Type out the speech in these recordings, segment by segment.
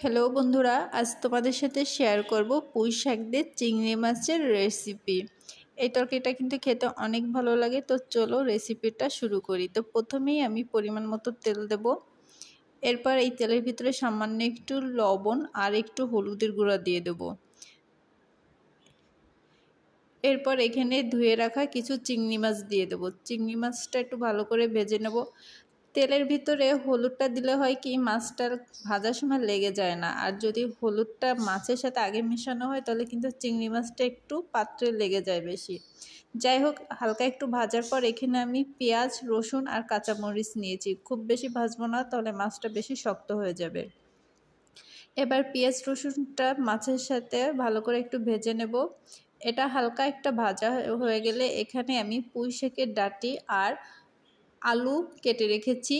Hello বন্ধুরা, আজ তোমাদের সাথে শেয়ার করব পুঁই শাক দিয়ে চিংড়ি মাছের রেসিপি। এই তরকারিটা কিন্তু খেতে অনেক ভালো লাগে। তো চলো রেসিপিটা শুরু করি। তো প্রথমেই আমি পরিমাণ মতো তেল দেব। এরপর এই তেলের ভিতরে সামান্য একটু লবণ আর একটু হলুদের গুঁড়া দিয়ে দেব। এরপর এখানে ধুয়ে রাখা কিছু চিংড়ি মাছ দিয়ে দেব। চিংড়ি মাছটা একটু ভালো করে ভেজে নেব। তেলের ভিতরে হলুদটা দিলে হয় কি মাছটার ভাজার সময় লেগে যায় না। আর যদি হলুদটা মাছের সাথে আগে মেশানো হয় তাহলে কিন্তু চিংড়ি মাছটা একটু পাত্রে লেগে যায় বেশি। যাই হোক, হালকা একটু ভাজার পর এখানে আমি পেঁয়াজ, রসুন আর কাঁচামরিচ নিয়েছি। খুব বেশি ভাজবো না, তাহলে মাছটা বেশি শক্ত হয়ে যাবে। এবার পেঁয়াজ রসুনটা মাছের সাথে ভালো করে একটু ভেজে নেব। এটা হালকা একটা ভাজা হয়ে গেলে এখানে আমি পুঁই শাকের ডাঁটি আর আলু কেটে রেখেছি,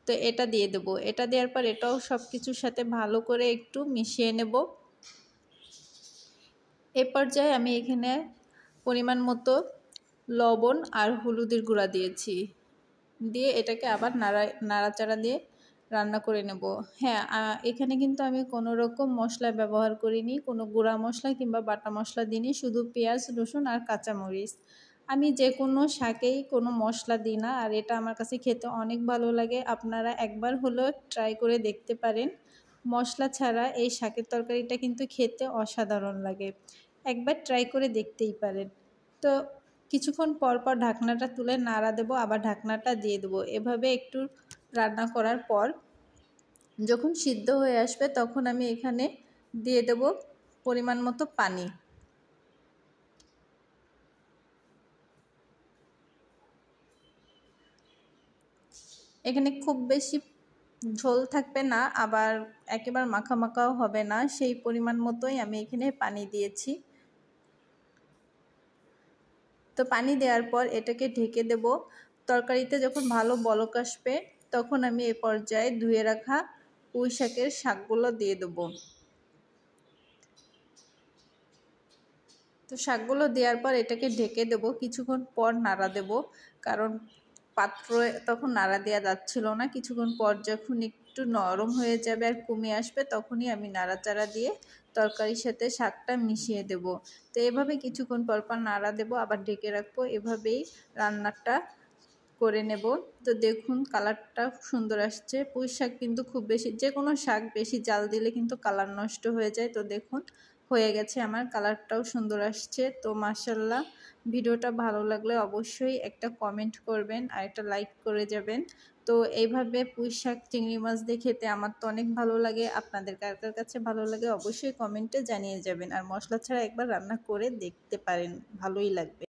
তো এটা দিয়ে দেবো। এটা দেওয়ার পর এটাও সব কিছুর সাথে ভালো করে একটু মিশিয়ে নেব। এ পর্যায়ে আমি এখানে পরিমাণ মতো লবণ আর হলুদের গুঁড়া দিয়েছি। দিয়ে এটাকে আবার নাড়াচাড়া দিয়ে রান্না করে নেব। হ্যাঁ, এখানে কিন্তু আমি কোনো রকম মশলা ব্যবহার করিনি, কোনো গুঁড়া মশলা কিংবা বাটা মশলা দিইনি, শুধু পেঁয়াজ, রসুন আর কাঁচামরিচ। আমি যে কোনো শাকেই কোনো মশলা দিই না, আর এটা আমার কাছে খেতে অনেক ভালো লাগে। আপনারা একবার হলেও ট্রাই করে দেখতে পারেন। মশলা ছাড়া এই শাকের তরকারিটা কিন্তু খেতে অসাধারণ লাগে। একবার ট্রাই করে দেখতেই পারেন। তো কিছুক্ষণ পর পর ঢাকনাটা তুলে নাড়া দেবো, আবার ঢাকনাটা দিয়ে দেবো। এভাবে একটু রান্না করার পর যখন সিদ্ধ হয়ে আসবে তখন আমি এখানে দিয়ে দেব পরিমাণ মতো পানি। এখানে খুব বেশি ঝোল থাকবে না, আবার একেবারে মাখা মাখাও হবে না, সেই পরিমাণ মতোই আমি এখানে পানি দিয়েছি। তো পানি দেওয়ার পর এটাকে ঢেকে দেব। তরকারিতে যখন ভালো বলক আসবে তখন আমি এই পর্যায়ে ধুয়ে রাখা পুঁই শাকের শাকগুলো দিয়ে দেবো। তো শাকগুলো দেওয়ার পর এটাকে ঢেকে দেব। কিছুক্ষণ পর নাড়া দেব, কারণ পাত্রে তখন নাড়া দেওয়া যাচ্ছিল না। কিছুক্ষণ পর যখন একটু নরম হয়ে যাবে আর কমে আসবে তখনই আমি নাড়াচাড়া দিয়ে তরকারির সাথে শাকটা মিশিয়ে দেব। তো এভাবে কিছুক্ষণ পর পর নাড়া দেব, আবার ঢেকে রাখবো। এভাবেই রান্নাটা করে নেব। তো দেখুন কালারটা সুন্দর আসছে। পুঁই শাক কিন্তু খুব বেশি, যে কোনো শাক বেশি জাল দিলে কিন্তু কালার নষ্ট হয়ে যায়। তো দেখুন হয়ে গেছে, আমার কালারটাও সুন্দর আসছে। তো মাশাআল্লাহ, ভিডিওটা ভালো লাগলে অবশ্যই একটা কমেন্ট করবেন আর একটা লাইক করে যাবেন। তো এইভাবে পুঁই শাক চিংড়ি মাছ দিয়ে খেতে আমার তো অনেক ভালো লাগে। আপনাদের কার কার কাছে ভালো লাগে অবশ্যই কমেন্টে জানিয়ে যাবেন। আর মশলা ছাড়া একবার রান্না করে দেখতে পারেন, ভালোই লাগবে।